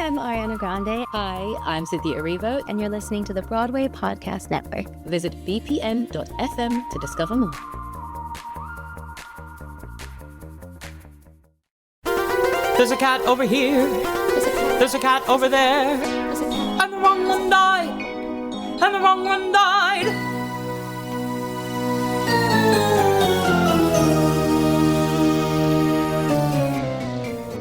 I'm Ariana Grande. Hi, I'm Cynthia Erivo. And you're listening to the Broadway Podcast Network. Visit bpn.fm to discover more. There's a cat over here. There's a cat over there. And the wrong one died. And the wrong one died.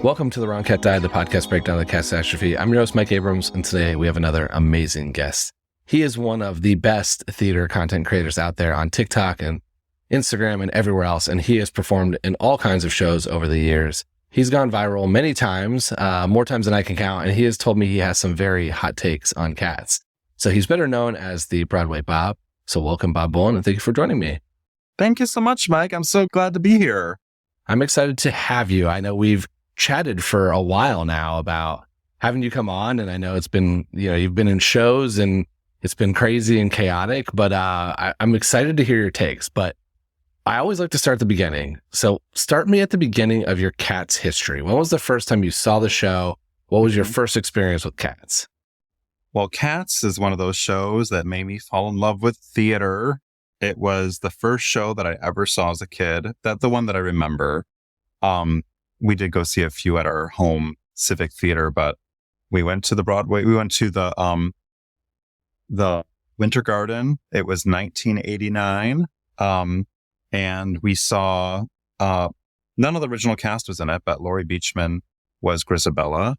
Welcome to The Wrong Cat Died, the podcast breakdown of the catastrophe. I'm your host, Mike Abrams, and today we have another amazing guest. He is one of the best theater content creators out there on TikTok and Instagram and everywhere else, and he has performed in all kinds of shows over the years. He's gone viral many times, more times than I can count, and he has told me he has some very hot takes on cats. So he's better known as the Broadway Bob. So welcome, Bob Bullen, and thank you for joining me. Thank you so much, Mike. I'm so glad to be here. I'm excited to have you. I know we've chatted for a while now about having you come on, and I know it's been, you've been in shows and it's been crazy and chaotic, but I'm excited to hear your takes. But I always like to start at the beginning. So start me at the beginning of your Cats history. When was the first time you saw the show? What was your first experience with Cats? Well, Cats is one of those shows that made me fall in love with theater. It was the first show that I ever saw as a kid. That's the one that I remember. We did go see a few at our home civic theater, but we went to the Broadway. We went to the Winter Garden. It was 1989. And we saw, none of the original cast was in it, but Laurie Beachman was Grisabella.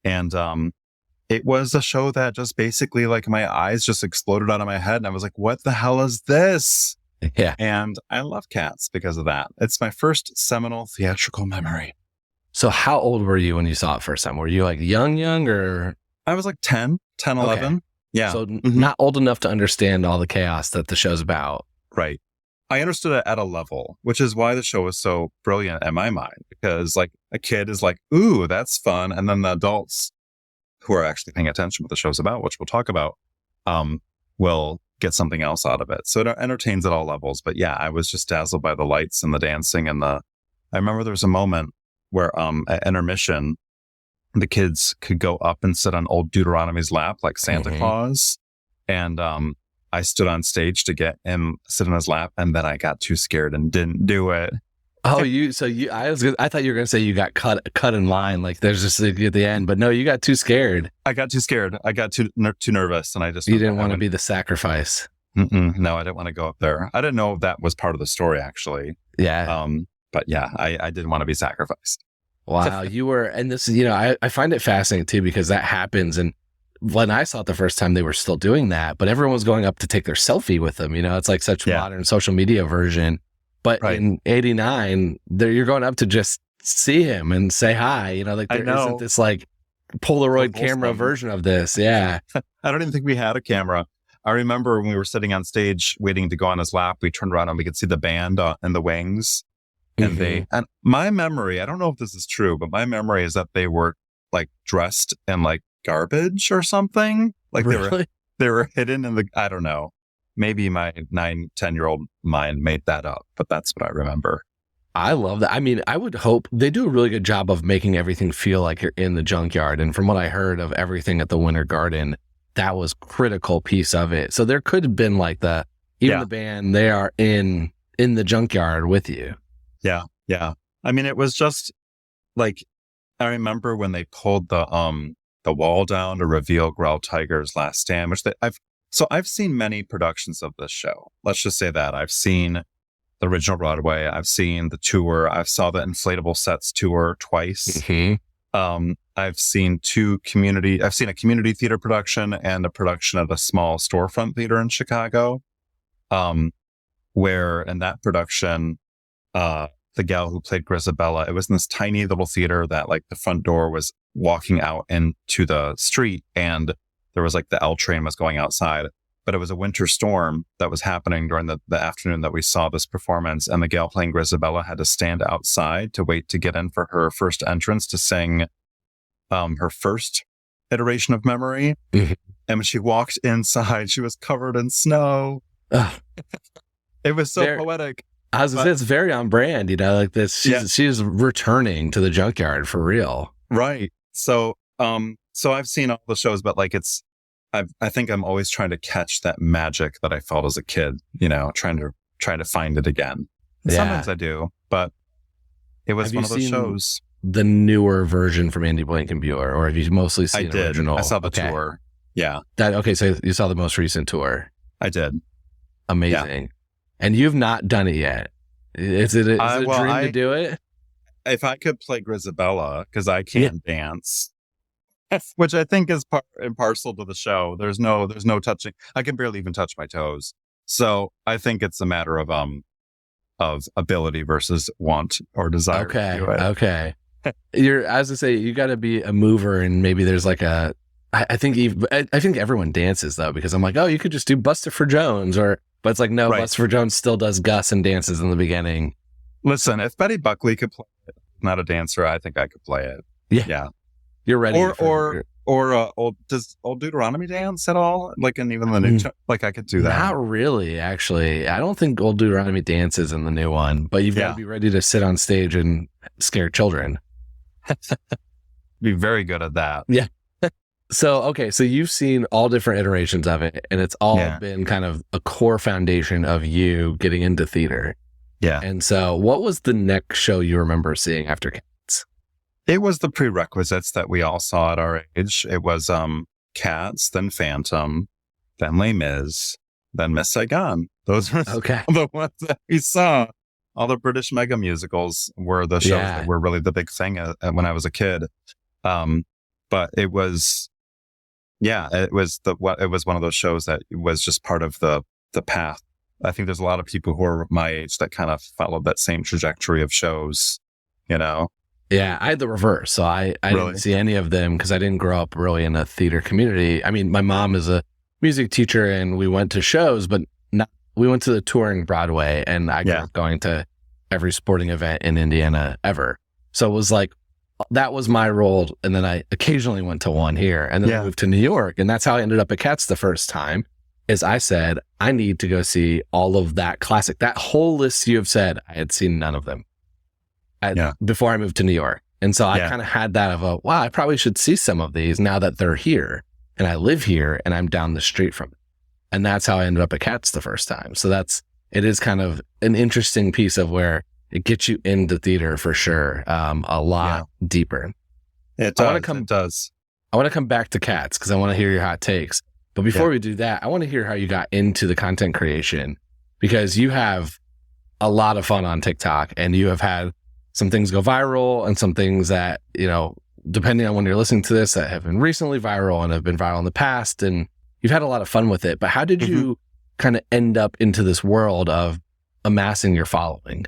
And, it was a show that just basically, like, my eyes just exploded out of my head. And I was like, what the hell is this? Yeah. And I love Cats because of that. It's my first seminal theatrical memory. So how old were you when you saw it first time? Were you like young, or? I was like 10, 11. Okay. Yeah. So not old enough to understand all the chaos that the show's about. Right. I understood it at a level, which is why the show was so brilliant in my mind, because like a kid is like, ooh, that's fun. And then the adults who are actually paying attention to what the show's about, which we'll talk about, will get something else out of it. So it entertains at all levels. But yeah, I was just dazzled by the lights and the dancing and I remember there was a moment where at intermission, the kids could go up and sit on old Deuteronomy's lap like Santa Claus. And I stood on stage to get him sit on his lap, and then I got too scared and didn't do it. Oh, I thought you were going to say you got cut in line, like there's just at the end, but no, you got too scared. I got too scared. I got too nervous, and I just... You didn't want to be the sacrifice. No, I didn't want to go up there. I didn't know if that was part of the story, actually. Yeah. But yeah, I didn't want to be sacrificed. Wow, you were, and this is, I find it fascinating too, because that happens. And when I saw it the first time, they were still doing that, but everyone was going up to take their selfie with them. It's like such modern social media version. But in 89, you're going up to just see him and say hi. Like there isn't this like Polaroid camera version of this. Yeah. I don't even think we had a camera. I remember when we were sitting on stage waiting to go on his lap, we turned around and we could see the band in the wings. And and my memory, I don't know if this is true, but my memory is that they were like dressed in like garbage or something. Like really? they were hidden in I don't know. Maybe my 9-10-year-old mind made that up, but that's what I remember. I love that. I mean, I would hope they do a really good job of making everything feel like you're in the junkyard. And from what I heard of everything at the Winter Garden, that was critical piece of it. So there could have been like the band, they are in the junkyard with you. Yeah. Yeah. I mean, it was just like, I remember when they pulled the wall down to reveal Growl Tiger's last stand, which I've seen many productions of this show. Let's just say that I've seen the original Broadway. I've seen the tour. I saw the Inflatable Sets tour twice. I've seen a community theater production and a production at a small storefront theater in Chicago. Where in that production, the gal who played Grisabella, it was in this tiny little theater that like the front door was walking out into the street, and there was like the L train was going outside, but it was a winter storm that was happening during the afternoon that we saw this performance. And the gal playing Grisabella had to stand outside to wait to get in for her first entrance to sing her first iteration of Memory. And when she walked inside, she was covered in snow. It was so poetic. I was gonna say, it's very on brand, like this. She's returning to the junkyard for real. Right. So So I've seen all the shows, but like I think I'm always trying to catch that magic that I felt as a kid, trying to find it again. And sometimes I do, but it was one of those shows. The newer version from Andy Blankenbuehler, or have you mostly seen the original? I saw the tour. Yeah. So you saw the most recent tour. I did. Amazing. Yeah. And you've not done it yet. Is it a dream to do it? If I could play Grisabella, because I can't dance, which I think is part and parcel to the show. There's no touching. I can barely even touch my toes. So I think it's a matter of ability versus want or desire. Okay. To do it. Okay. As I say, you got to be a mover, and maybe there's like I think everyone dances though, because I'm like, oh, you could just do Buster for Jones, but it's like, no, right. Buster for Jones still does Gus and dances in the beginning. Listen, if Betty Buckley could play it, not a dancer, I think I could play it. Yeah. You're ready. Does Old Deuteronomy dance at all? Like, and even the new, like I could do that. Not really, actually. I don't think Old Deuteronomy dances in the new one, but you've got to be ready to sit on stage and scare children. Be very good at that. Yeah. So you've seen all different iterations of it, and it's all been kind of a core foundation of you getting into theater. Yeah. And so what was the next show you remember seeing after Cats? It was the prerequisites that we all saw at our age. It was Cats, then Phantom, then Les Mis, then Miss Saigon. Those were the ones that we saw. All the British mega musicals were the shows that were really the big thing when I was a kid. But it was, it was one of those shows that was just part of the path. I think there's a lot of people who are my age that kind of followed that same trajectory of shows, Yeah, I had the reverse. So I didn't see any of them because I didn't grow up really in a theater community. I mean, my mom is a music teacher and we went to shows, but we went to the touring Broadway, and I grew up going to every sporting event in Indiana ever. So it was like, that was my role. And then I occasionally went to one here, and then I moved to New York. And that's how I ended up at Cats the first time, is I said, I need to go see all of that classic. That whole list you have said, I had seen none of them before I moved to New York. And so I kind of had that of wow, I probably should see some of these now that they're here and I live here and I'm down the street from it. And that's how I ended up at Cats the first time. So it is kind of an interesting piece of where it gets you into theater for sure, a lot deeper. It does. I want to come back to Cats because I want to hear your hot takes. But before we do that, I want to hear how you got into the content creation, because you have a lot of fun on TikTok, and you have had some things go viral and some things that, depending on when you're listening to this, that have been recently viral and have been viral in the past. And you've had a lot of fun with it. But how did you kind of end up into this world of amassing your following?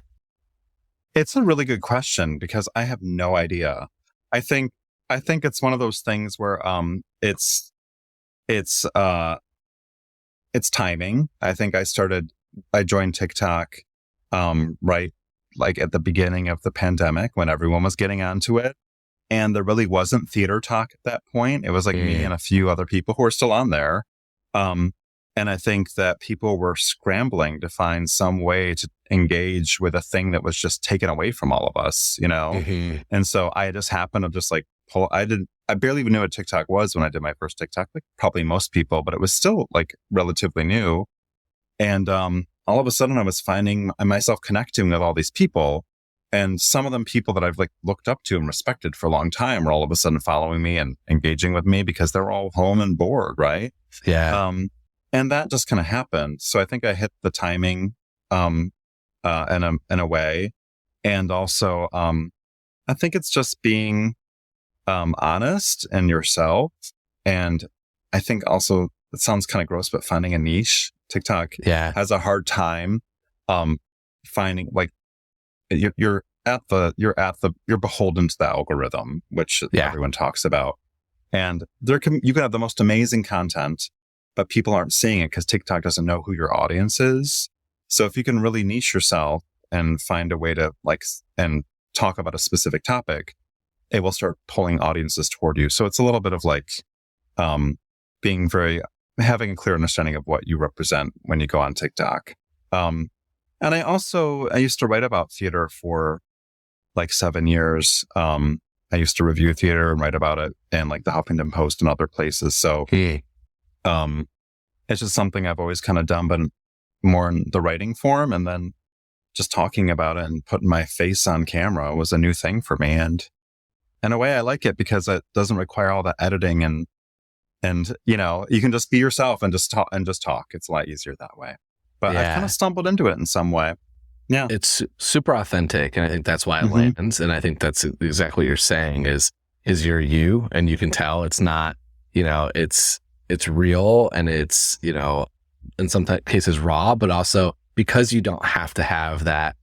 It's a really good question because I have no idea. I think it's one of those things where it's timing. I think I joined TikTok right like at the beginning of the pandemic when everyone was getting onto it, and there really wasn't theater talk at that point. It was like me and a few other people who are still on there. And I think that people were scrambling to find some way to engage with a thing that was just taken away from all of us, And so I just happened to just like I barely even knew what TikTok was when I did my first TikTok, like probably most people, but it was still like relatively new. And all of a sudden I was finding myself connecting with all these people, and some of them people that I've like looked up to and respected for a long time were all of a sudden following me and engaging with me because they're all home and bored. Right. Yeah. And that just kind of happened. So I think I hit the timing, in a way. And also, I think it's just being, honest and yourself. And I think also it sounds kind of gross, but finding a niche. TikTok has a hard time, finding like you're beholden to the algorithm, which everyone talks about. And you can have the most amazing content, but people aren't seeing it because TikTok doesn't know who your audience is. So if you can really niche yourself and find a way to and talk about a specific topic, it will start pulling audiences toward you. So it's a little bit of having a clear understanding of what you represent when you go on TikTok. And I used to write about theater for like 7 years. I used to review theater and write about it in like the Huffington Post and other places. So, it's just something I've always kind of done, but more in the writing form. And then just talking about it and putting my face on camera was a new thing for me. And in a way, I like it because it doesn't require all the editing and you know, you can just be yourself and just talk. It's a lot easier that way. But I kind of stumbled into it in some way. Yeah. It's super authentic. And I think that's why it lands. And I think that's exactly what you're saying is you're you, and you can tell it's not, you know, it's real, and it's, you know, in some cases raw, but also because you don't have to have that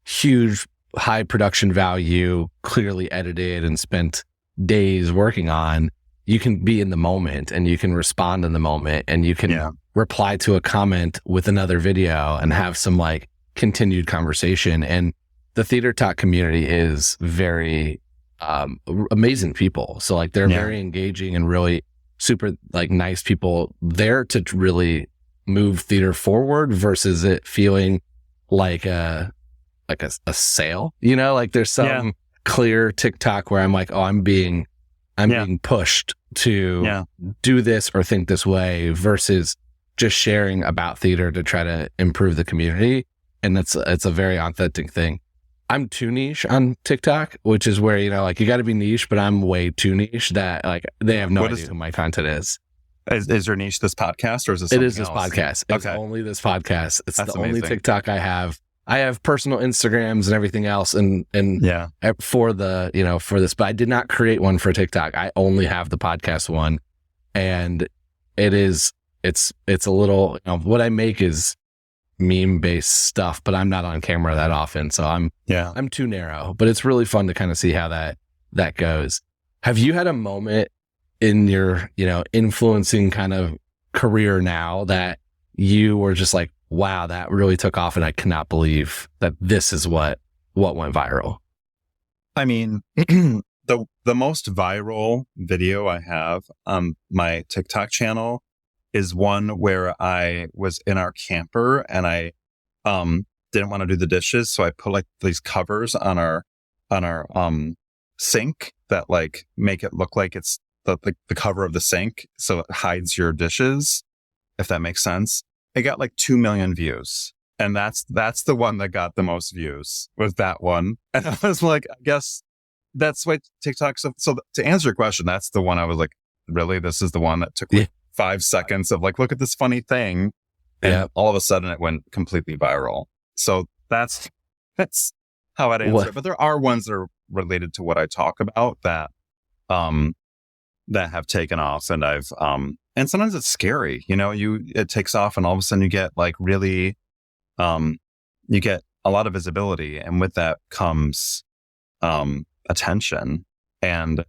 huge high production value, clearly edited and spent days working on, you can be in the moment and you can respond in the moment, and you can reply to a comment with another video and have some like continued conversation. And the Theater Talk community is very amazing people. So like they're very engaging and really super like nice people there to really move theater forward versus it feeling like a sale, you know, like there's some clear TikTok where I'm like, oh, I'm being pushed to do this or think this way versus just sharing about theater to try to improve the community. And it's a very authentic thing. I'm too niche on TikTok, which is where, you know, like you got to be niche, but I'm way too niche that like they have no idea who my content is. Is your niche this podcast, or is this It is something this else? podcast. It's Okay. only this podcast. It's That's the only amazing. TikTok I have. I have personal Instagrams and everything else and for the, you know, for this, but I did not create one for TikTok. I only have the podcast one, and it's a little, you know, what I make is meme based stuff, but I'm not on camera that often. So I'm too narrow, but it's really fun to kind of see how that goes. Have you had a moment in your, you know, influencing kind of career now that you were just like, wow, that really took off and I cannot believe that this is what went viral? I mean, the most viral video I have on my TikTok channel is one where I was in our camper and I didn't want to do the dishes, so I put like these covers on our sink that like make it look like it's the cover of the sink, so it hides your dishes, if that makes sense. It got like 2 million views, and that's the one that got the most views, was that one. And I was like, I guess that's why TikTok. So to answer your question, that's the one I was like, really, this is the one that took like 5 seconds of like, look at this funny thing, and all of a sudden it went completely viral. So that's how I'd answer it. But there are ones that are related to what I talk about that have taken off, and I've and sometimes it's scary, you know, it takes off and all of a sudden you get like really you get a lot of visibility, and with that comes attention. And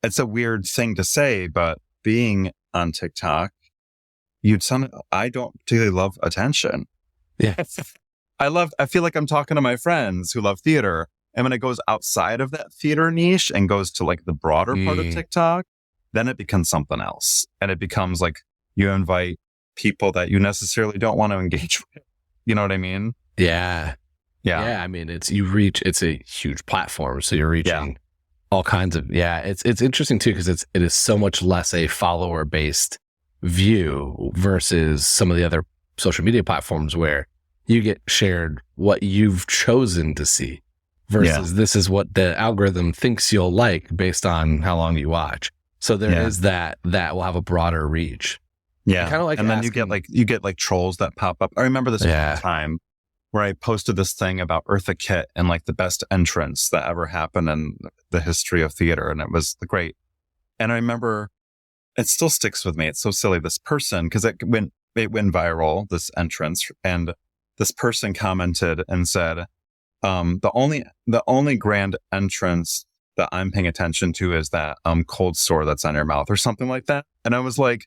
it's a weird thing to say, but being on TikTok, I don't particularly love attention. Yeah. I feel like I'm talking to my friends who love theater. And when it goes outside of that theater niche and goes to like the broader part of TikTok, then it becomes something else. And it becomes like you invite people that you necessarily don't want to engage with. You know what I mean? Yeah. I mean, it's a huge platform. So you're reaching all kinds of, it's interesting too, because it is so much less a follower based view versus some of the other social media platforms where you get shared what you've chosen to see versus this is what the algorithm thinks you'll like based on how long you watch. So there is that will have a broader reach. Yeah. Kind of like, and then you get like trolls that pop up. I remember this one time where I posted this thing about Eartha Kitt and like the best entrance that ever happened in the history of theater. And it was great. And I remember it still sticks with me. It's so silly. This person, because it went viral, this entrance, and this person commented and said, the only grand entrance that I'm paying attention to is that cold sore that's on your mouth or something like that. And I was like,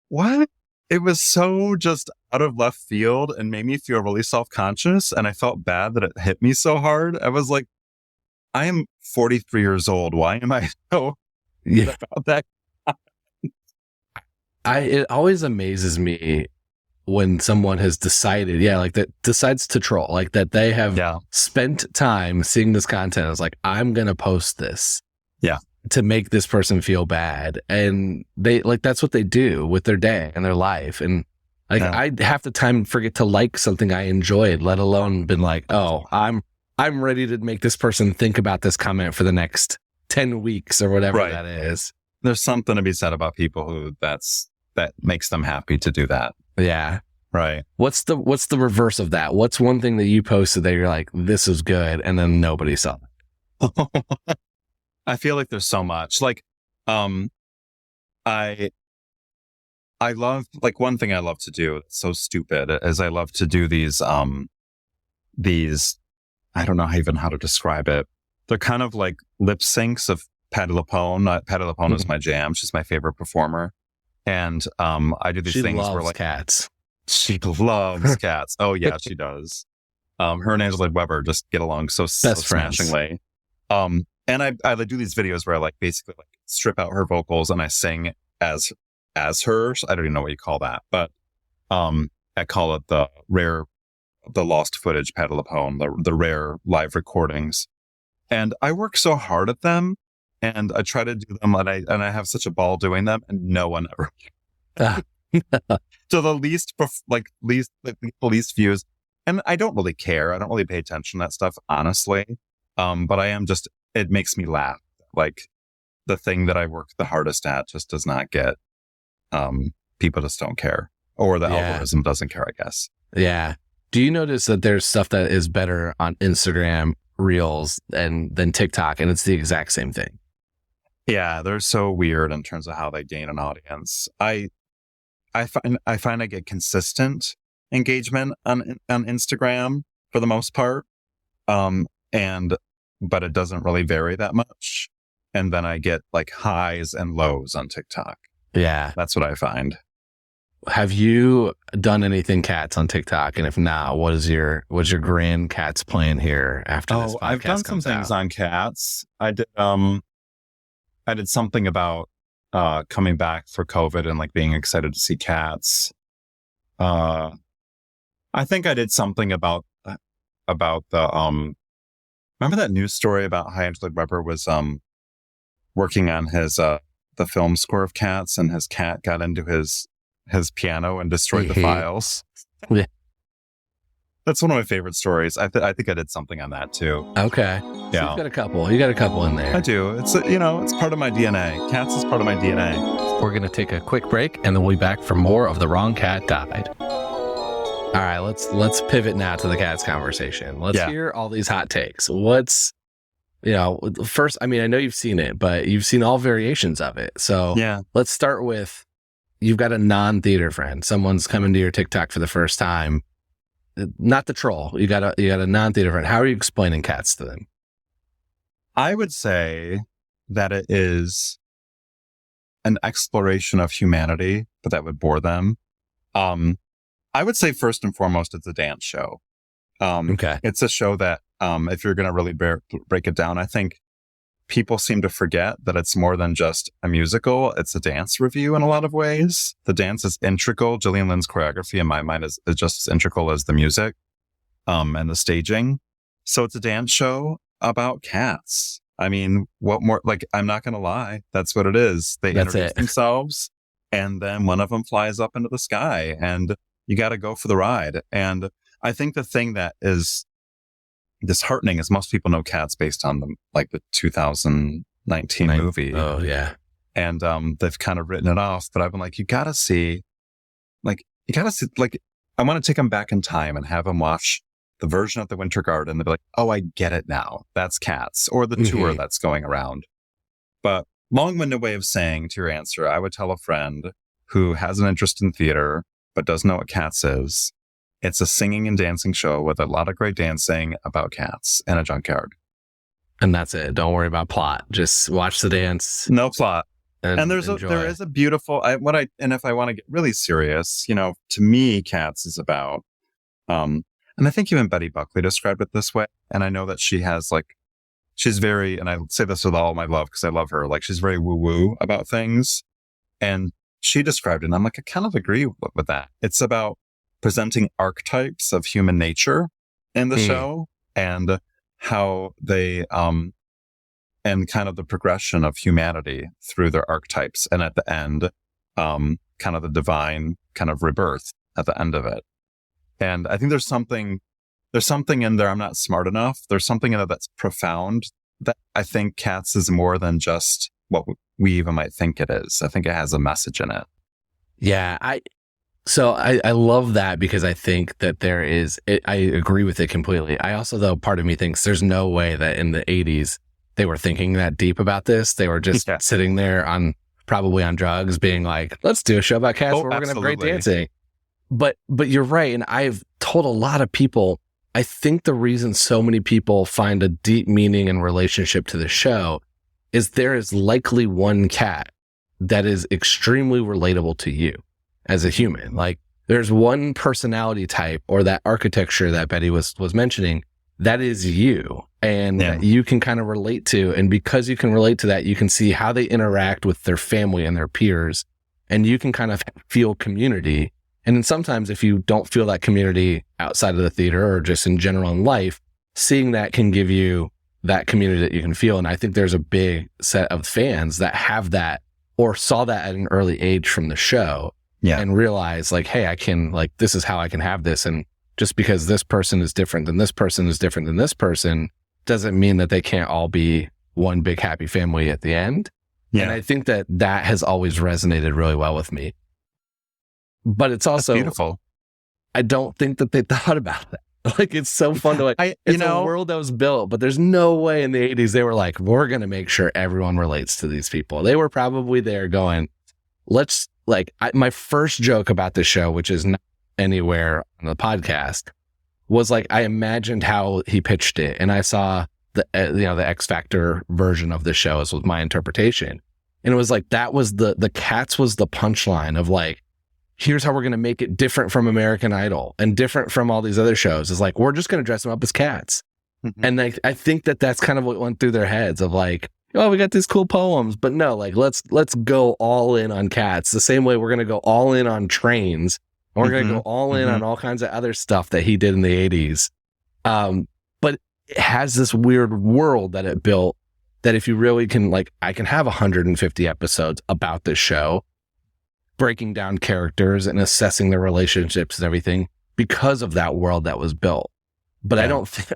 what? It was so just out of left field and made me feel really self-conscious. And I felt bad that it hit me so hard. I was like, I am 43 years old. Why am I so about that? It always amazes me when someone has decided, like that decides to troll, like that they have spent time seeing this content. It's like, I'm going to post this. Yeah. To make this person feel bad. And they like, that's what they do with their day and their life. And like, I half the time forget to like something I enjoyed, let alone been like, oh, I'm ready to make this person think about this comment for the next 10 weeks or whatever that is. There's something to be said about people who that makes them happy to do that. Yeah. Right. What's the reverse of that? What's one thing that you posted that you're like, this is good, and then nobody saw it? I feel like there's so much. Like, I love, like, one thing I love to do, it's so stupid, is I love to do these, I don't know how to describe it. They're kind of like lip syncs of Patti LuPone. Patti LuPone is my jam. She's my favorite performer. And I do these things where, like, cats. She loves cats. Oh yeah, she does. Her and Angela Weber just get along so smashingly. And I do these videos where I, like, basically, like, strip out her vocals and I sing as her. I don't even know what you call that, but I call it the lost footage Patti LuPone, the rare live recordings. And I work so hard at them, and I try to do them, and I have such a ball doing them, and no one ever. So the least views, and I don't really care. I don't really pay attention to that stuff, honestly. But I am just, it makes me laugh. Like, the thing that I work the hardest at just does not get, people just don't care, or the algorithm doesn't care, I guess. Yeah. Do you notice that there's stuff that is better on Instagram Reels than TikTok, and it's the exact same thing? Yeah, they're so weird in terms of how they gain an audience. I find I get consistent engagement on Instagram for the most part. But it doesn't really vary that much. And then I get, like, highs and lows on TikTok. Yeah. That's what I find. Have you done anything cats on TikTok? And if not, what's your grand cats plan here after this podcast? I've done some things on cats. I did something about coming back for COVID and, like, being excited to see cats. I think I did something about the remember that news story about how Angela Weber was working on his the film score of Cats, and his cat got into his piano and destroyed the files? Yeah. That's one of my favorite stories. I think I did something on that too. Okay. Yeah. So you got a couple in there. I do. It's it's part of my DNA. Cats is part of my DNA. We're going to take a quick break, and then we'll be back for more of The Wrong Cat Died. All right, let's pivot now to the cats conversation. Let's hear all these hot takes. What's, first, I mean, I know you've seen it, but you've seen all variations of it. So let's start with, you've got a non-theater friend. Someone's coming to your TikTok for the first time. Not the troll. You got a non-theater friend. How are you explaining cats to them? I would say that it is an exploration of humanity, but that would bore them. I would say first and foremost, it's a dance show. Okay. It's a show that, if you're going to really break it down, I think people seem to forget that it's more than just a musical. It's a dance review in a lot of ways. The dance is integral. Gillian Lynn's choreography, in my mind, is just as integral as the music, and the staging. So it's a dance show about cats. I mean, what more? Like, I'm not going to lie. That's what it is. They introduce themselves, and then one of them flies up into the sky, and you got to go for the ride. And I think the thing that is disheartening is most people know Cats based on the 2019 movie. Oh yeah. And they've kind of written it off, but I've been like, you gotta see, I want to take them back in time and have them watch the version of the Winter Garden. They'll be like, oh, I get it now. That's Cats, or the tour that's going around. But long-winded way of saying to your answer, I would tell a friend who has an interest in theater but doesn't know what Cats is. It's a singing and dancing show with a lot of great dancing about cats in a junkyard. And that's it. Don't worry about plot. Just watch the dance. No plot. And there enjoy. is a beautiful, and if I want to get really serious, to me, Cats is about, and I think even Betty Buckley described it this way. And I know that she has she's very, and I say this with all my love because I love her, she's very woo-woo about things. And she described it, and I'm like, I kind of agree with that. It's about presenting archetypes of human nature in the show, and how they and kind of the progression of humanity through their archetypes, and at the end kind of the divine kind of rebirth at the end of it. And I think there's something in there. I'm not smart enough. There's something in it that's profound, that I think Cats is more than just what we even might think it is. I think it has a message in it. Yeah, I love that, because I think that I agree with it completely. I also, though, part of me thinks there's no way that in the 80s they were thinking that deep about this. They were just sitting there probably on drugs, being like, let's do a show about cats where we're going to have great dancing. But you're right. And I've told a lot of people, I think the reason so many people find a deep meaning and relationship to the show is there is likely one cat that is extremely relatable to you as a human. Like, there's one personality type or that architecture that Betty was mentioning that is you, and that you can kind of relate to. And because you can relate to that, you can see how they interact with their family and their peers, and you can kind of feel community. And then sometimes if you don't feel that community outside of the theater or just in general in life, seeing that can give you that community that you can feel. And I think there's a big set of fans that have that or saw that at an early age from the show and realize, like, hey, I can, like, this is how I can have this. And just because this person is different than this person is different than this person doesn't mean that they can't all be one big happy family at the end. Yeah. And I think that has always resonated really well with me. But it's also beautiful. I don't think that they thought about that. Like, it's so fun to, like, it's a world that was built, but there's no way in the 80s they were like, we're going to make sure everyone relates to these people. They were probably there going, let's, like, my first joke about the show, which is not anywhere on the podcast, was like, I imagined how he pitched it, and I saw the X Factor version of the show as was my interpretation. And it was like, that was the Cats was the punchline of, like, here's how we're going to make it different from American Idol and different from all these other shows. Is like, we're just going to dress them up as cats. Mm-hmm. And I think that that's kind of what went through their heads of, like, oh, we got these cool poems, but no, like, let's go all in on cats the same way we're going to go all in on trains. And we're going to go all in on all kinds of other stuff that he did in the 80s. But it has this weird world that it built that if you really can, like, I can have 150 episodes about this show, breaking down characters and assessing their relationships and everything because of that world that was built. But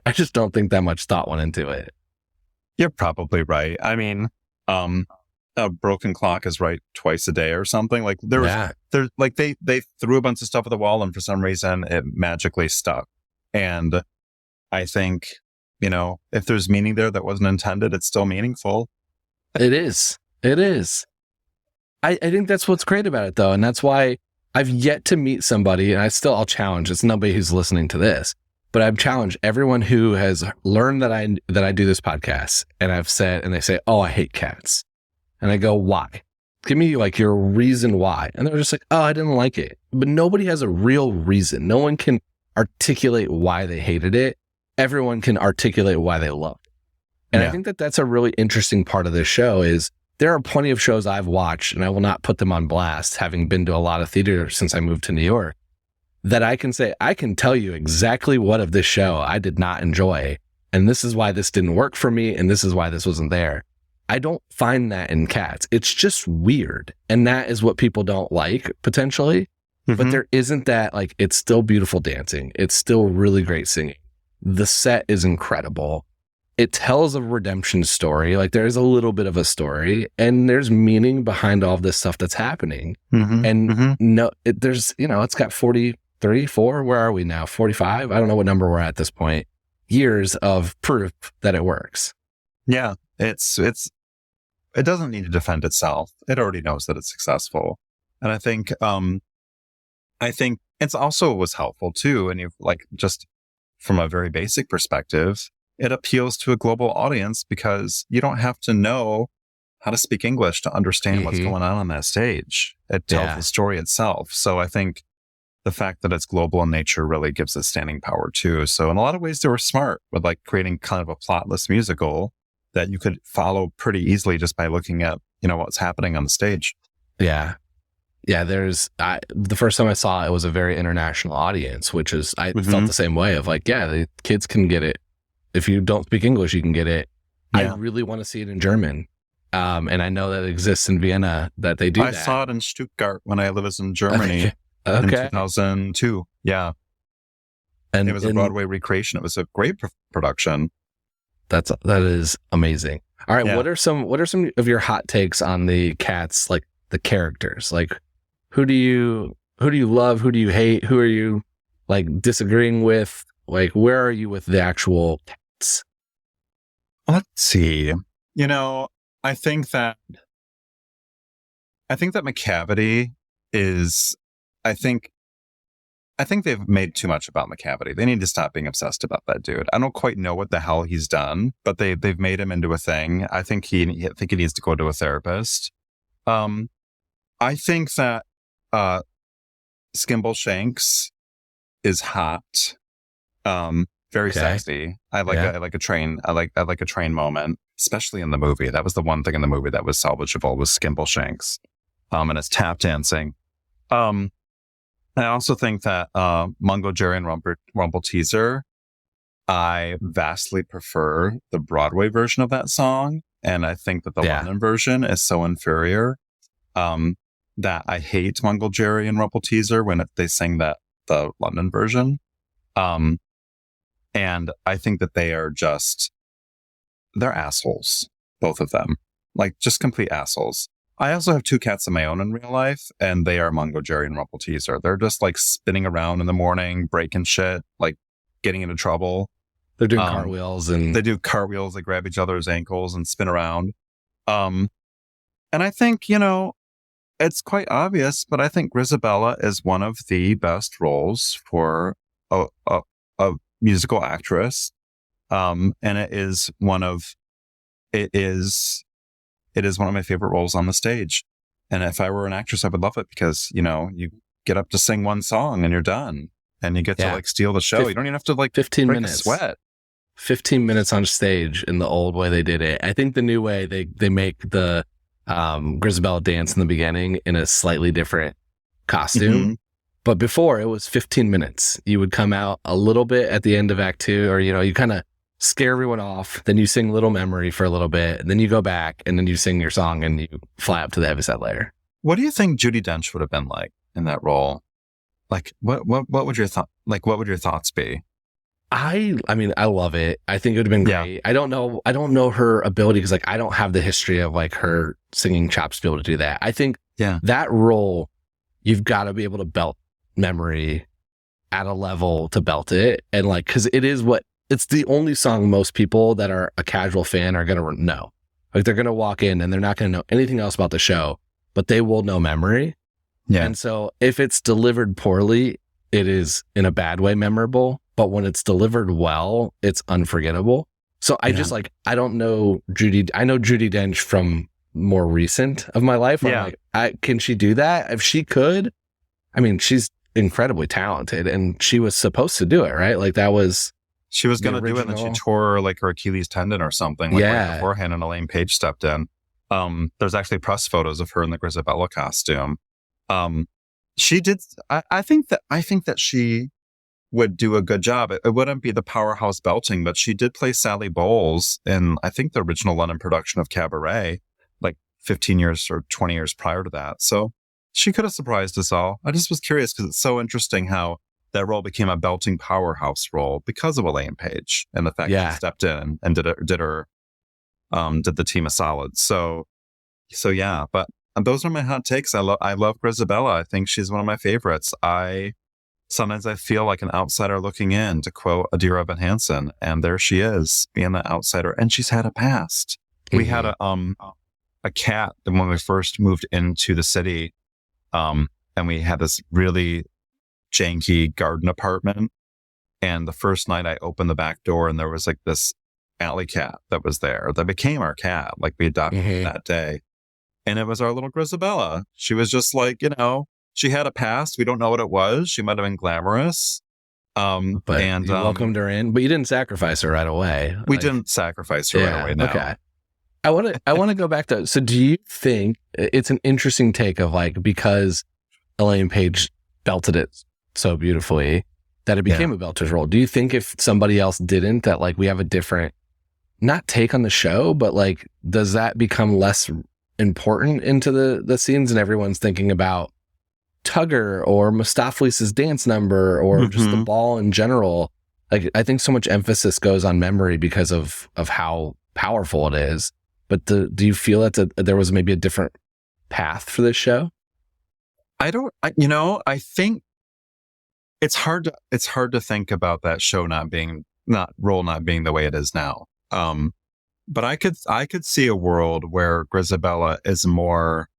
I just don't think that much thought went into it. You're probably right. I mean, a broken clock is right twice a day or something. Like, they threw a bunch of stuff at the wall, and for some reason it magically stuck. And I think, if there's meaning there that wasn't intended, it's still meaningful. It is. I think that's what's great about it, though. And that's why I've yet to meet somebody, and I'll challenge, it's nobody who's listening to this, but I've challenged everyone who has learned that I do this podcast, and I've said, and they say, oh, I hate cats. And I go, why? Give me, like, your reason why. And they're just like, oh, I didn't like it. But nobody has a real reason. No one can articulate why they hated it. Everyone can articulate why they loved it. And I think that that's a really interesting part of this show is there are plenty of shows I've watched, and I will not put them on blast, having been to a lot of theater since I moved to New York, that I can say, I can tell you exactly what of this show I did not enjoy. And this is why this didn't work for me. And this is why this wasn't there. I don't find that in Cats. It's just weird. And that is what people don't like, potentially. Mm-hmm. But there isn't that, like, it's still beautiful dancing. It's still really great singing. The set is incredible. It tells a redemption story. Like, there's a little bit of a story, and there's meaning behind all this stuff that's happening. Mm-hmm. And it's got 44. Where are we now? 45? I don't know what number we're at this point. Years of proof that it works. Yeah, it doesn't need to defend itself. It already knows that it's successful. And I think it's also was helpful too. And you've, like, just from a very basic perspective, it appeals to a global audience because you don't have to know how to speak English to understand what's going on that stage. It tells the story itself. So I think the fact that it's global in nature really gives it standing power too. So in a lot of ways, they were smart with, like, creating kind of a plotless musical that you could follow pretty easily just by looking at, what's happening on the stage. Yeah. Yeah, the first time I saw it was a very international audience, which is, I felt the same way of like, yeah, the kids can get it. If you don't speak English, you can get it. Yeah. I really want to see it in German. And I know that it exists in Vienna, that they do I that. saw it in Stuttgart when I lived in Germany in 2002. Yeah. And it was a Broadway recreation. It was a great production. That is amazing. All right. Yeah. What are some of your hot takes on the cats, like the characters? Like, who do you love? Who do you hate? Who are you like disagreeing with? Like, where are you with the actual cats? Let's see. You know, I think that Macavity is, I think they've made too much about Macavity. They need to stop being obsessed about that dude. I don't quite know what the hell he's done, but they've made him into a thing. I think he needs to go to a therapist. I think that Skimble Shanks is hot. Very sexy. I like a train moment, especially in the movie. That was the one thing in the movie that was salvageable, was Skimble Shanks. And his tap dancing. I also think that Mungo Jerry and Rumple Teaser, I vastly prefer the Broadway version of that song. And I think that the London version is so inferior that I hate Mungo Jerry and Rumple Teaser when they sing the London version. And I think that they're assholes, both of them. Like, just complete assholes. I also have two cats of my own in real life, and they are Mungo Jerry and Rumple Teaser. They're just like spinning around in the morning, breaking shit, like getting into trouble. They're doing cartwheels and they do cartwheels. They grab each other's ankles and spin around. And I think, you know, it's quite obvious, but I think Grizabella is one of the best roles for a musical actress. And it is one of my favorite roles on the stage. And if I were an actress, I would love it because, you know, you get up to sing one song and you're done and you get to like steal the show. You don't even have to like 15 break minutes a sweat. 15 minutes on stage in the old way they did it. I think the new way they make the Grizabella dance in the beginning in a slightly different costume. Mm-hmm. But before, it was 15 minutes. You would come out a little bit at the end of Act 2, or, you know, you kind of scare everyone off. Then you sing Little Memory for a little bit, and then you go back, and then you sing your song, and you fly up to the heavyset layer. What do you think Judi Dench would have been like in that role? Like, what would your thoughts be? I mean, I love it. I think it would have been great. Yeah. I don't know her ability because, like, I don't have the history of like her singing chops to be able to do that. I think that role, you've got to be able to belt Memory at a level to belt it, and like, because it's the only song most people that are a casual fan are gonna know. Like, they're gonna walk in and they're not gonna know anything else about the show, but they will know Memory. Yeah. And so if it's delivered poorly, it is in a bad way memorable. But when it's delivered well, it's unforgettable. So I just like, I don't know Judi. I know Judi Dench from more recent of my life. I'm like, can she do that? If she could, I mean, she's incredibly talented, and she was supposed to do it, right? Like, she was going to do it, and then she tore like her Achilles tendon or something. Like, right beforehand, and Elaine Page stepped in. There's actually press photos of her in the Grizabella costume. She did. I think that she would do a good job. It wouldn't be the powerhouse belting, but she did play Sally Bowles in, I think, the original London production of Cabaret, like 15 years or 20 years prior to that. So she could have surprised us all. I just was curious because it's so interesting how that role became a belting powerhouse role because of Elaine Page and the fact that she stepped in and did the team a solid. So yeah, but those are my hot takes. I love Grizabella. I think she's one of my favorites. Sometimes I feel like an outsider looking in, to quote Adira Van Hansen, and there she is, being the outsider, and she's had a past. Mm-hmm. We had a cat when we first moved into the city, and we had this really janky garden apartment. And the first night I opened the back door, and there was like this alley cat that was there that became our cat. Like, we adopted it that day. And it was our little Grizabella. She was just like, you know, she had a past. We don't know what it was. She might have been glamorous. But you welcomed her in, but you didn't sacrifice her right away. We didn't sacrifice her right away. No. Okay. I want to go back to, so do you think it's an interesting take of like, because Elaine Page belted it so beautifully that it became a belter's role. Do you think if somebody else didn't, that like we have a different, not take on the show, but like, does that become less important into the scenes and everyone's thinking about Tugger or Mustaphelis's dance number or just the ball in general? Like, I think so much emphasis goes on memory because of how powerful it is. But do you feel that there was maybe a different path for this show? I think it's hard to think about that show not being the way it is now. But I could see a world where Grizabella is more,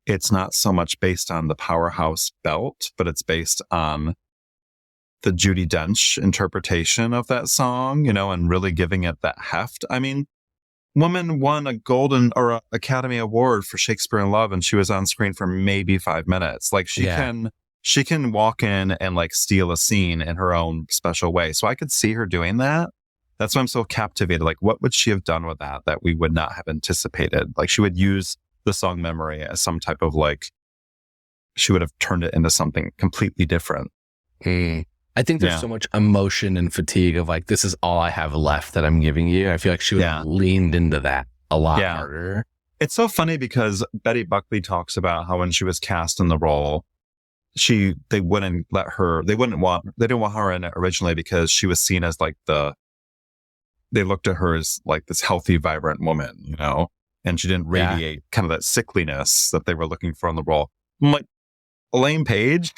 it's not so much based on the powerhouse belt, but it's based on the Judi Dench interpretation of that song, and really giving it that heft. I mean, woman won a Golden or a Academy Award for Shakespeare in Love, and she was on screen for maybe 5 minutes. Like she can walk in and like steal a scene in her own special way. So I could see her doing that. That's why I'm so captivated. Like, what would she have done with that we would not have anticipated? Like, she would use the song Memory as some type of like, she would have turned it into something completely different. I think there's so much emotion and fatigue of like, this is all I have left that I'm giving you. I feel like she would have leaned into that a lot harder. It's so funny because Betty Buckley talks about how when she was cast in the role, they didn't want her in it originally because she was seen as like they looked at her as like this healthy, vibrant woman, and she didn't radiate kind of that sickliness that they were looking for in the role. I'm like, Elaine Page?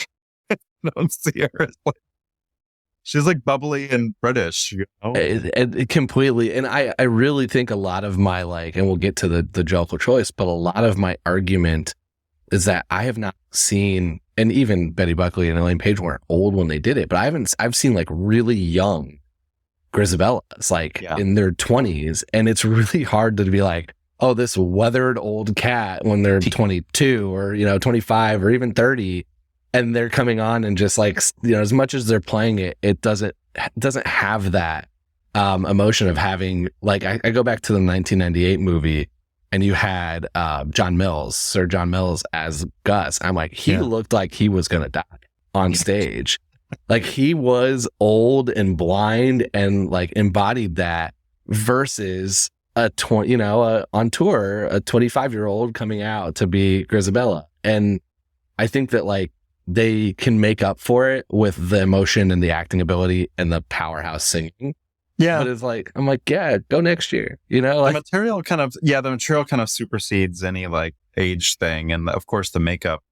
I don't see her as like, she's like bubbly and British, It completely. And I really think a lot of my like, and we'll get to the Jellicle Choice, but a lot of my argument is that I have not seen, and even Betty Buckley and Elaine Page weren't old when they did it, but I've seen like really young Grizabellas, like in their 20s. And it's really hard to be like, oh, this weathered old cat when they're 22 or, 25 or even 30. And they're coming on and just like, as much as they're playing it, it doesn't have that emotion of having, like, I go back to the 1998 movie and you had Sir John Mills as Gus. I'm like, he looked like he was going to die on stage. Like he was old and blind and like embodied that versus on tour, a 25-year-old coming out to be Grizabella. And I think that like, they can make up for it with the emotion and the acting ability and the powerhouse singing. Yeah. But it's like, I'm like, go next year. Like the material kind of supersedes any like age thing. And of course the makeup.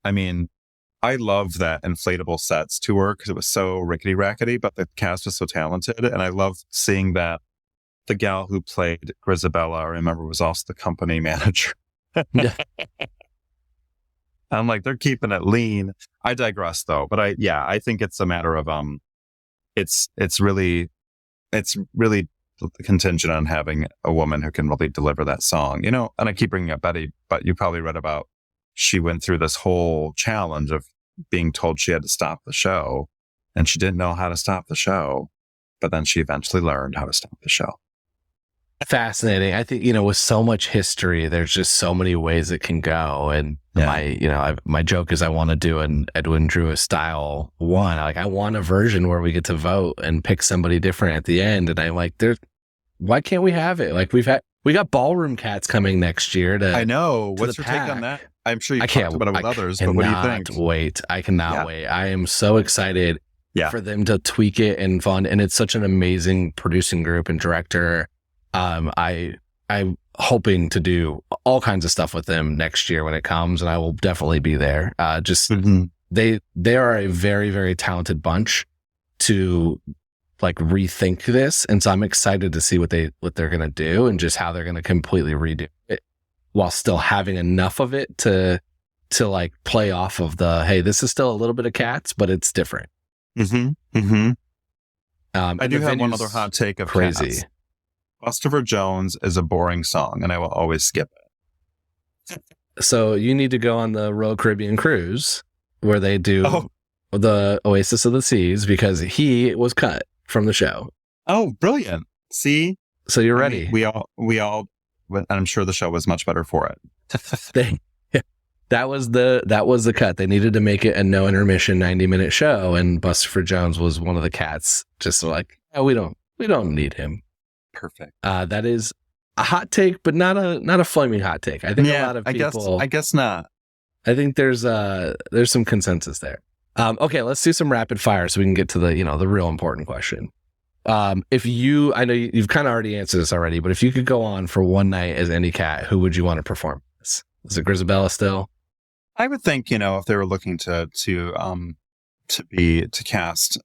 I mean, I love that inflatable sets tour because it was so rickety rackety, but the cast was so talented. And I love seeing that the gal who played Grizabella, I remember, was also the company manager. I'm like, they're keeping it lean. I digress though, but I think it's a matter of it's really contingent on having a woman who can really deliver that song, and I keep bringing up Betty, but you probably read about, she went through this whole challenge of being told she had to stop the show and she didn't know how to stop the show, but then she eventually learned how to stop the show. Fascinating. I think, with so much history, there's just so many ways it can go. And my joke is I want to do an Edwin Drew style one. Like I want a version where we get to vote and pick somebody different at the end. And I'm like, why can't we have it? Like we got Ballroom Cats coming next year. I know. What's your take on that? I'm sure you've talked about it with others, but what do you think? I cannot wait. I am so excited for them to tweak it and fun. And it's such an amazing producing group and director. I'm hoping to do all kinds of stuff with them next year when it comes, and I will definitely be there. They are a very, very talented bunch to like rethink this, and so I'm excited to see what they're going to do and just how they're going to completely redo it while still having enough of it to like play off of the, hey, this is still a little bit of Cats, but it's different. I do have one other hot take of crazy. Cats. Christopher Jones is a boring song, and I will always skip it. So you need to go on the Royal Caribbean cruise where they do the Oasis of the Seas because he was cut from the show. Oh, brilliant! See, so you're ready. We all and I'm sure the show was much better for it. That was the cut. They needed to make it a no intermission 90-minute show, and Buster Jones was one of the cats. Just like, oh, we don't need him. Perfect. That is a hot take, but not a flaming hot take. I think a lot of people. I guess not. I think there's some consensus there. Okay, let's do some rapid fire so we can get to the real important question. I know you've kind of already answered this already, but if you could go on for one night as any cat, who would you want to perform this? Is it Grisabella still? I would think, if they were looking to cast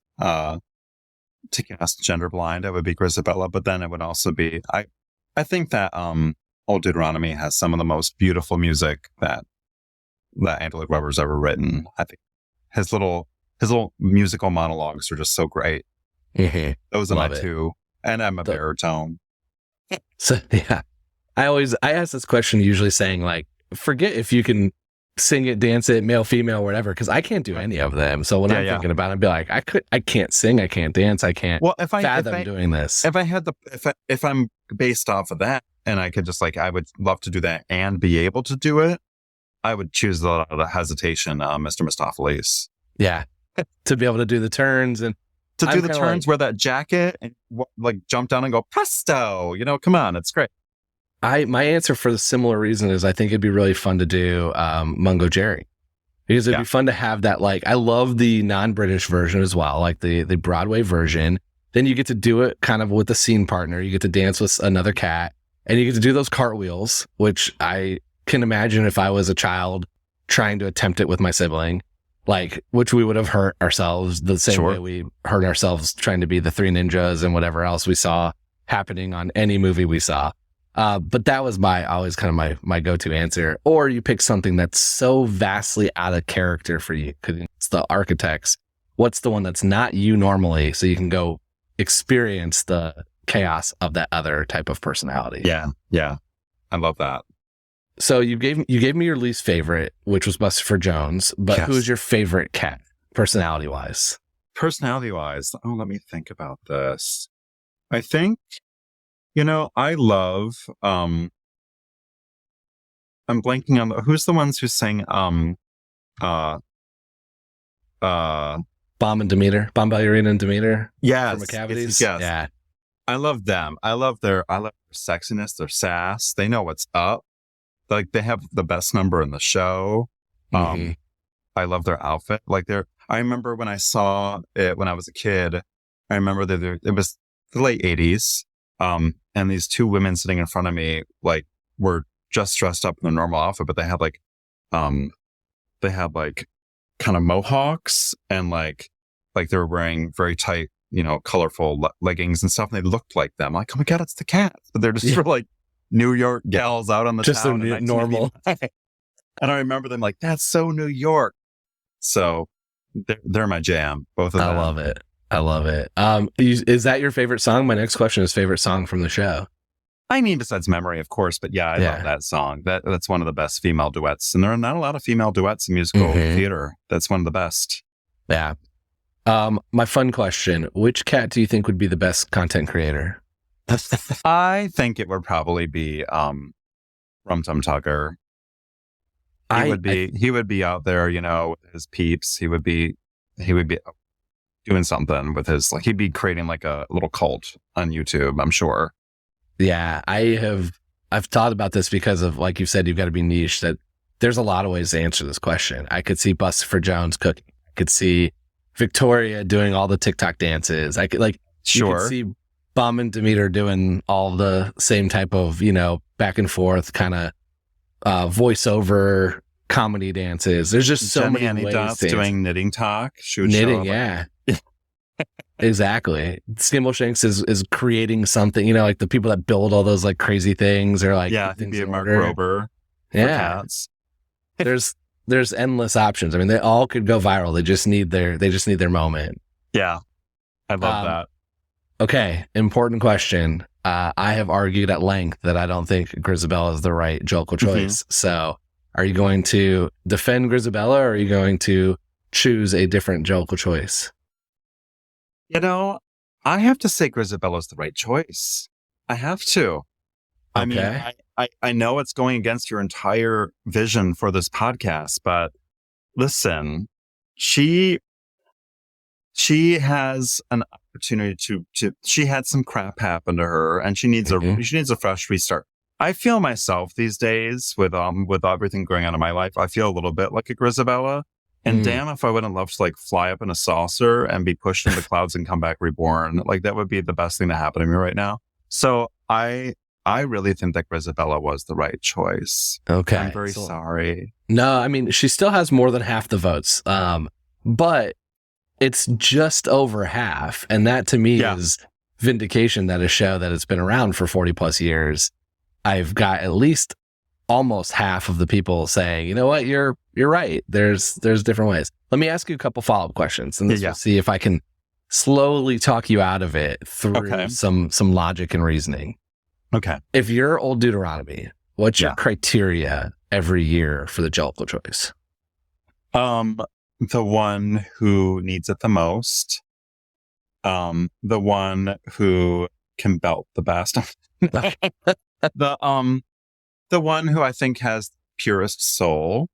gender blind, it would be Grisabella, but then it would also be, I think that Old Deuteronomy has some of the most beautiful music that Andrew Lloyd Webber's ever written. I think his little musical monologues are just so great. Mm-hmm. Those are my two. And I'm a baritone. So yeah. I ask this question usually saying like, forget if you can sing it, dance it, male, female, whatever, because I can't do any of them. So when I'm thinking about it, I'd be like, I can't sing, I can't dance, I can't fathom doing this. If I'm based off of that, and I could just like, I would love to do that and be able to do it, I would choose the hesitation, Mr. Mistopheles. Yeah, to be able to do the turns and to do the turns, wear that jacket, and like jump down and go presto. Come on, it's great. My answer for the similar reason is I think it'd be really fun to do Mungo Jerry, because it'd be fun to have that. Like, I love the non-British version as well, like the Broadway version. Then you get to do it kind of with a scene partner. You get to dance with another cat, and you get to do those cartwheels, which I can imagine if I was a child trying to attempt it with my sibling, like, which we would have hurt ourselves the same way we hurt ourselves trying to be the Three Ninjas and whatever else we saw happening on any movie we saw. But that was always kind of my go-to answer. Or you pick something that's so vastly out of character for you, because it's the Architects. What's the one that's not you normally, so you can go experience the chaos of that other type of personality? Yeah. I love that. So you gave me your least favorite, which was Buster Jones, but who's your favorite cat, personality-wise? Personality-wise? Oh, let me think about this. I think, I love, I'm blanking on who's the ones who sang, Bomb and Demeter, Bombalurina and Demeter? Yes. From Cavities? Yes. Yeah. I love them. I love their sexiness, their sass. They know what's up. Like, they have the best number in the show. I love their outfit. I remember when I saw it when I was a kid, I remember that it was the late 80s. And these two women sitting in front of me, like, were just dressed up in their normal outfit, but they had kind of mohawks, and like they were wearing very tight, colorful leggings and stuff. And they looked like them. Like, oh my God, it's the Cats. But they're just sort of like New York gals out on the just town. Just normal. And I remember them like, that's so New York. So they're my jam, both of them. I love it. Is that your favorite song? My next question is favorite song from the show. I mean, besides Memory, of course, but I love that song. That's one of the best female duets. And there are not a lot of female duets in musical theater. That's one of the best. Yeah. My fun question, which cat do you think would be the best content creator? I think it would probably be Rum Tum Tugger. He would be out there, with his peeps. He would be doing something with his, he'd be creating like a little cult on YouTube, I'm sure. Yeah, I've thought about this because of, like you said, you've got to be niche. That there's a lot of ways to answer this question. I could see Buster Jones cooking. I could see Victoria doing all the TikTok dances. I could you could see Bomb and Demeter doing all the same type of, back and forth kind of voiceover comedy dances. There's just so many ways to doing knitting talk. Knitting, yeah. Exactly. Skimbleshanks is creating something, like the people that build all those like crazy things, or like things be Mark Rober. Cats. There's endless options. I mean, they all could go viral. They just need their moment. Yeah. I love that. Okay, important question. I have argued at length that I don't think Grisabella is the right Jellicle choice. So are you going to defend Grisabella, or are you going to choose a different Jellicle choice? I have to say Grisabella's the right choice. I have to. I mean, Okay. I know it's going against your entire vision for this podcast, but listen, she has an opportunity to she had some crap happen to her, and she needs a fresh restart. I feel myself these days with everything going on in my life. I feel a little bit like a Grisabella, and damn if I wouldn't love to like fly up in a saucer and be pushed into the clouds and come back reborn. Like that would be the best thing to happen to me right now. So I really think that Grisabella was the right choice. Okay. I'm very sorry. No, I mean, she still has more than half the votes. But it's just over half. And that to me is vindication that a show that has been around for 40 plus years, I've got at least almost half of the people saying, you know what, you're right. There's different ways. Let me ask you a couple follow-up questions, and we'll see if I can slowly talk you out of it through some logic and reasoning. Okay. If you're Old Deuteronomy, what's your criteria every year for the Jellicle Choice? The one who needs it the most. The one who can belt the best. The one who I think has purest soul,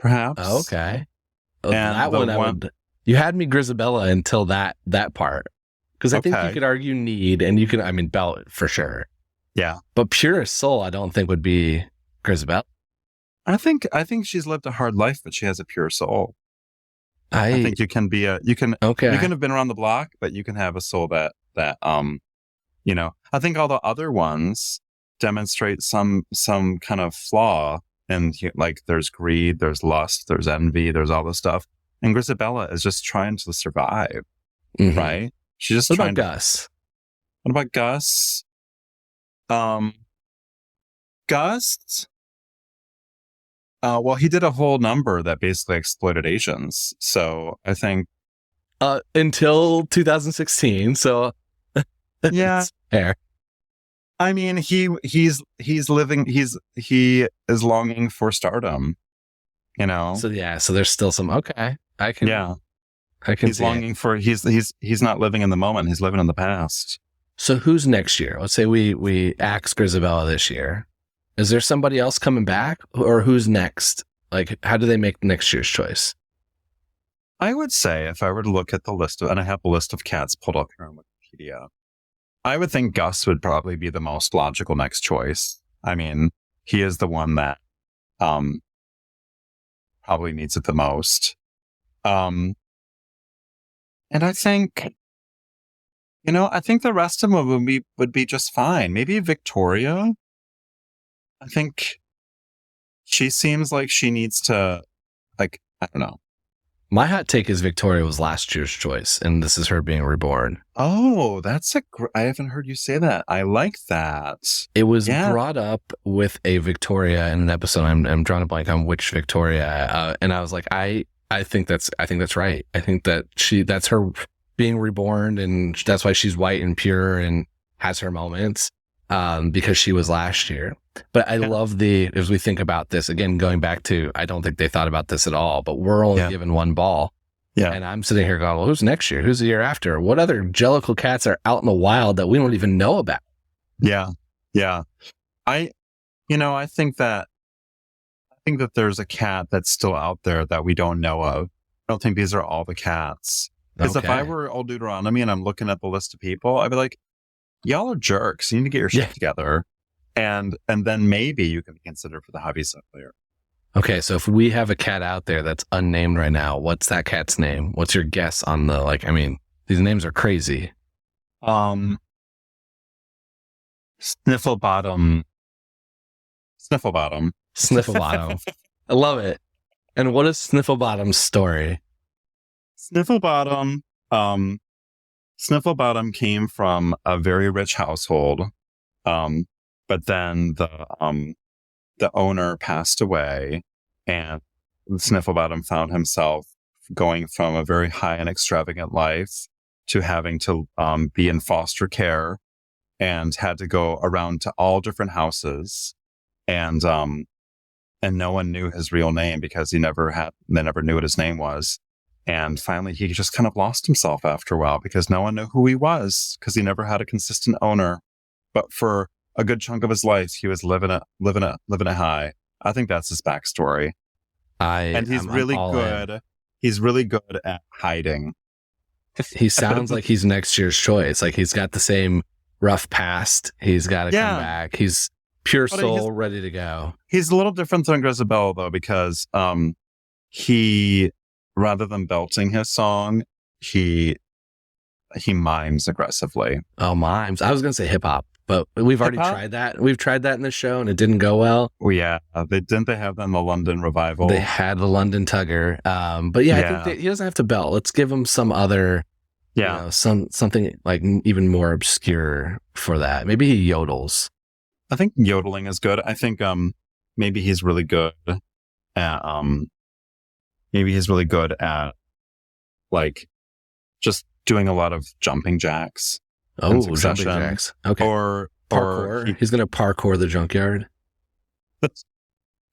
perhaps. Okay. And that one, you had me Grisabella until that part. Because I think you could argue need, and you can, I mean, belt for sure. Yeah. But purest soul, I don't think would be Grisabella. I think she's lived a hard life, but she has a pure soul. I think you can be you can have been around the block, but you can have a soul that I think all the other ones demonstrate some kind of flaw, and like there's greed, there's lust, there's envy, there's all this stuff. And Grisabella is just trying to survive, right? She's just trying. Gus? What about Gus? Gus. Well, he did a whole number that basically exploited Asians. So I think until 2016. So yeah, fair. I mean, he is longing for stardom, you know. So so there's still some I can. He's longing for he's not living in the moment. He's living in the past. So who's next year? Let's say we axe Grisabella this year. Is there somebody else coming back, or who's next? Like, how do they make next year's choice? I would say if I were to look at the list and I have a list of cats pulled up here on Wikipedia, I would think Gus would probably be the most logical next choice. I mean, he is the one that probably needs it the most. And I think, I think the rest of them would be just fine. Maybe Victoria. I think she seems like she needs to, I don't know. My hot take is Victoria was last year's choice, and this is her being reborn. Oh, that's I haven't heard you say that. I like that. It was brought up with a Victoria in an episode. I'm drawing a blank on which Victoria, and I was like, I think that's right. I think that that's her being reborn, and that's why she's white and pure and has her moments, because she was last year. But I love as we think about this, again, going back to, I don't think they thought about this at all, but we're only given one ball. Yeah. And I'm sitting here going, well, who's next year? Who's the year after? What other Jellicle cats are out in the wild that we don't even know about? Yeah. Yeah. I think that there's a cat that's still out there that we don't know of. I don't think these are all the cats. Because if I were Old Deuteronomy and I'm looking at the list of people, I'd be like, y'all are jerks. You need to get your shit together. And then maybe you can consider for the hobby stuff later. Okay, so if we have a cat out there that's unnamed right now, what's that cat's name? What's your guess on these names are crazy. Snifflebottom. Snifflebottom. I love it. And what is Snifflebottom's story? Snifflebottom came from a very rich household. But then the owner passed away, and Snifflebottom found himself going from a very high and extravagant life to having to be in foster care, and had to go around to all different houses, and no one knew his real name because they never knew what his name was. And finally, he just kind of lost himself after a while because no one knew who he was because he never had a consistent owner. But for a good chunk of his life, he was living it high. I think that's his backstory. And he's really good. He's really good at hiding. He sounds like he's next year's choice. Like he's got the same rough past. He's got to come back. He's pure soul, ready to go. He's a little different than Grisabella though, because he, rather than belting his song, he mimes aggressively. Oh, mimes! I was gonna say hip hop, but we've already tried that. We've tried that in the show, and it didn't go well. Oh yeah, didn't they have that in the London revival? They had the London Tugger, but I think he doesn't have to belt. Let's give him some other, something like even more obscure for that. Maybe he yodels. I think yodeling is good. I think maybe he's really good at like just doing a lot of jumping jacks. Oh, jumping jacks. Okay. Or parkour. He's going to parkour the junkyard.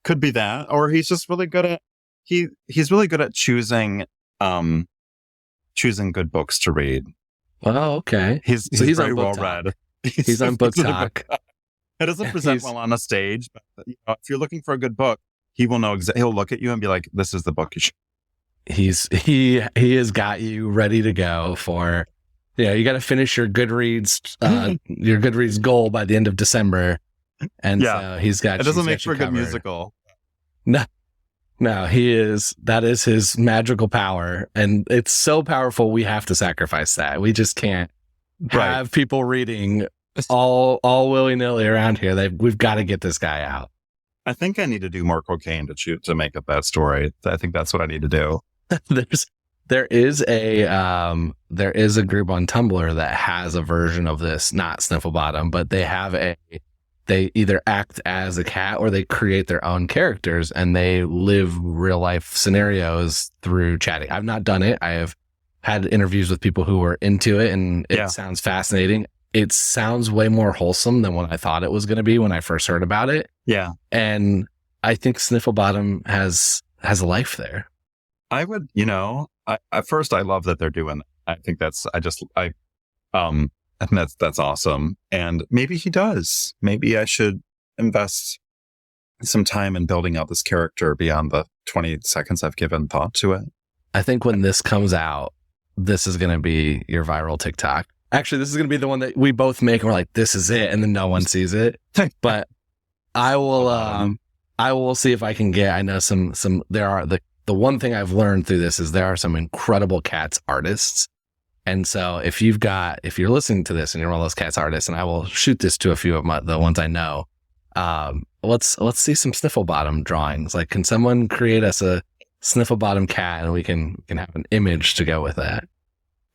Could be that. Or he's just really good at he's really good at choosing good books to read. Oh, okay. He's very well read. He's on Book Talk. It doesn't present well on a stage, but if you're looking for a good book, he will know he'll look at you and be like, "This is the book you should." He has got you ready to go for, you got to finish your Goodreads goal by the end of December, and so he's got. It doesn't make for a good musical. No, that is his magical power, and it's so powerful. We have to sacrifice that. We just can't have people reading all willy nilly around here. We've got to get this guy out. I think I need to do more cocaine to make up that story. I think that's what I need to do. There is a group on Tumblr that has a version of this, not Snifflebottom, but they either act as a cat or they create their own characters and they live real life scenarios through chatting. I've not done it. I have had interviews with people who were into it, and it sounds fascinating. It sounds way more wholesome than what I thought it was going to be when I first heard about it. Yeah. And I think Snifflebottom has a life there. I would, at first I love that they're doing that. I think that's awesome. And maybe he does. Maybe I should invest some time in building out this character beyond the 20 seconds I've given thought to it. I think when this comes out, this is going to be your viral TikTok. Actually, this is going to be the one that we both make and we're like, this is it. And then no one sees it. But I will see if I can get, I know there are the one thing I've learned through this is there are some incredible Cats artists. And so if you're listening to this and you're one of those Cats artists, and I will shoot this to a few of the ones I know, let's see some Snifflebottom drawings. Like, can someone create us a Snifflebottom cat and we can have an image to go with that?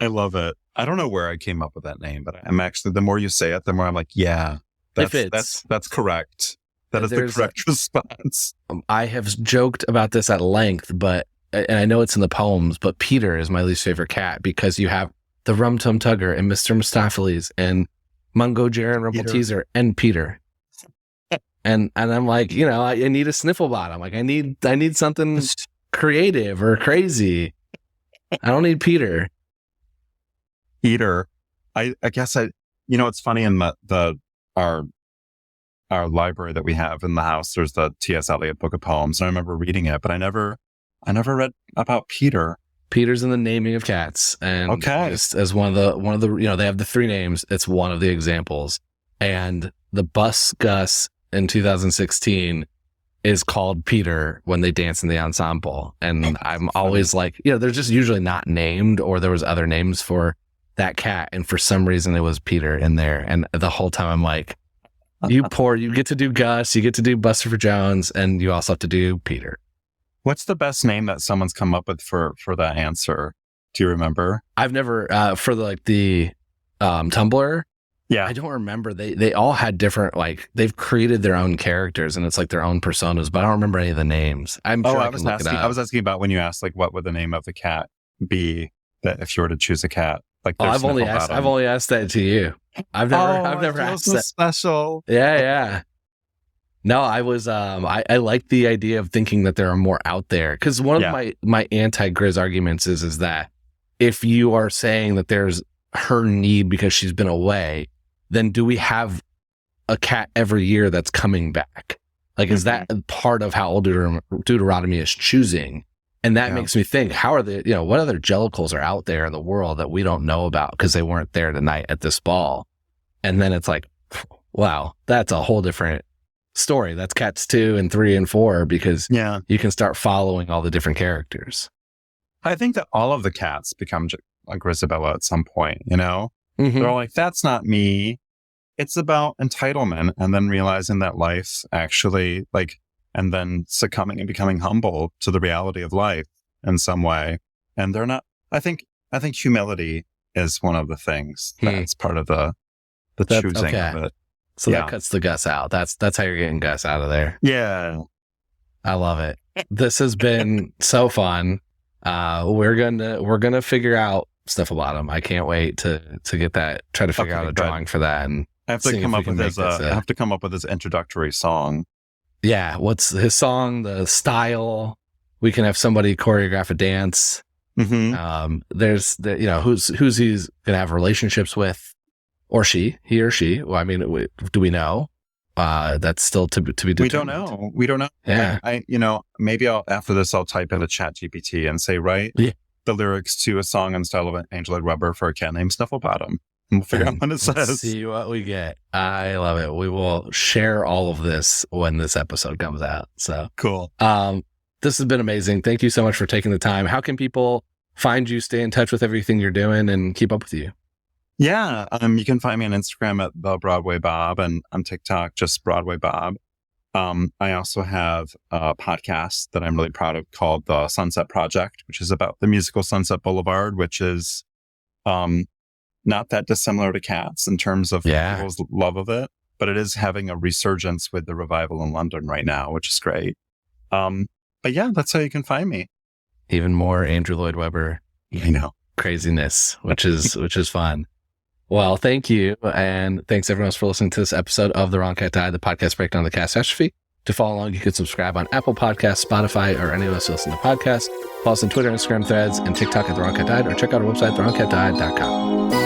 I love it. I don't know where I came up with that name, but I'm actually, the more you say it, the more I'm like, yeah, that's correct. That is the correct response. I have joked about this at length, and I know it's in the poems, but Peter is my least favorite cat because you have the Rum Tum Tugger and Mr. Mistopheles and Mungo Jerry and Rumple Teaser and Peter. And I'm like, I need a Snifflebottom. Like I need something creative or crazy. I don't need Peter. I guess it's funny in our library that we have in the house, there's the T.S. Eliot Book of Poems. And I remember reading it, but I never read about Peter. Peter's in the naming of cats. And just as one of the, they have the three names. It's one of the examples. And the bus Gus in 2016 is called Peter when they dance in the ensemble. And I'm always like, they're just usually not named, or there was other names for that cat. And for some reason it was Peter in there. And the whole time I'm like, you get to do Gus, you get to do Buster for Jones, and you also have to do Peter. What's the best name that someone's come up with for that answer? Do you remember? I've never, for the Tumblr. Yeah. I don't remember. They all had different, they've created their own characters and it's like their own personas, but I don't remember any of the names. I was asking about when you asked, what would the name of the cat be that if you were to choose a cat? I've only asked that to you. I've never asked that. Special. Yeah. No, I was, I like the idea of thinking that there are more out there. Because one of my anti-Grizz arguments is that if you are saying that there's her need because she's been away, then do we have a cat every year that's coming back? Like, is that part of how Old Deuteronomy is choosing? And that makes me think, how are the, what other Jellicles are out there in the world that we don't know about because they weren't there tonight at this ball? And then it's like, wow, that's a whole different story. That's cats 2 and 3 and 4, because you can start following all the different characters. I think that all of the cats become like Grisabella at some point, They're all like, that's not me. It's about entitlement, and then realizing that life actually, and then succumbing and becoming humble to the reality of life in some way. And they're not, I think humility is one of the things that's part of the choosing of it. So that cuts the Gus out. That's how you're getting Gus out of there. Yeah. I love it. This has been so fun. We're gonna figure out Snifflebottom. I can't wait to get that. Try to figure out a drawing for that, and I have to come up with his introductory song. Yeah, what's his song? The style. We can have somebody choreograph a dance. There's who's he's gonna have relationships with, or he or she. Well, I mean, do we know? That's still to be determined. We don't know. Yeah. I maybe after this I'll type in a ChatGPT and say, write the lyrics to a song in style of Angel Eyed Rubber for a cat named Snifflebottom. We'll figure out what it says. Let's see what we get. I love it. We will share all of this when this episode comes out. So cool. This has been amazing. Thank you so much for taking the time. How can people find you, stay in touch with everything you're doing, and keep up with you? Yeah, you can find me on Instagram at the Broadway Bob, and on TikTok, just Broadway Bob. I also have a podcast that I'm really proud of called The Sunset Project, which is about the musical Sunset Boulevard, which is not that dissimilar to Cats in terms of people's love of it, but it is having a resurgence with the revival in London right now, which is great. But yeah, that's how you can find me. Even more Andrew Lloyd Webber, craziness, which is fun. Well, thank you. And thanks everyone else for listening to this episode of The Wrong Cat Died, the podcast breakdown of the catastrophe. To follow along, you can subscribe on Apple Podcasts, Spotify, or any of us who listen to podcasts. Follow us on Twitter, Instagram, Threads, and TikTok at The Wrong Cat Died, or check out our website, thewrongcatdied.com.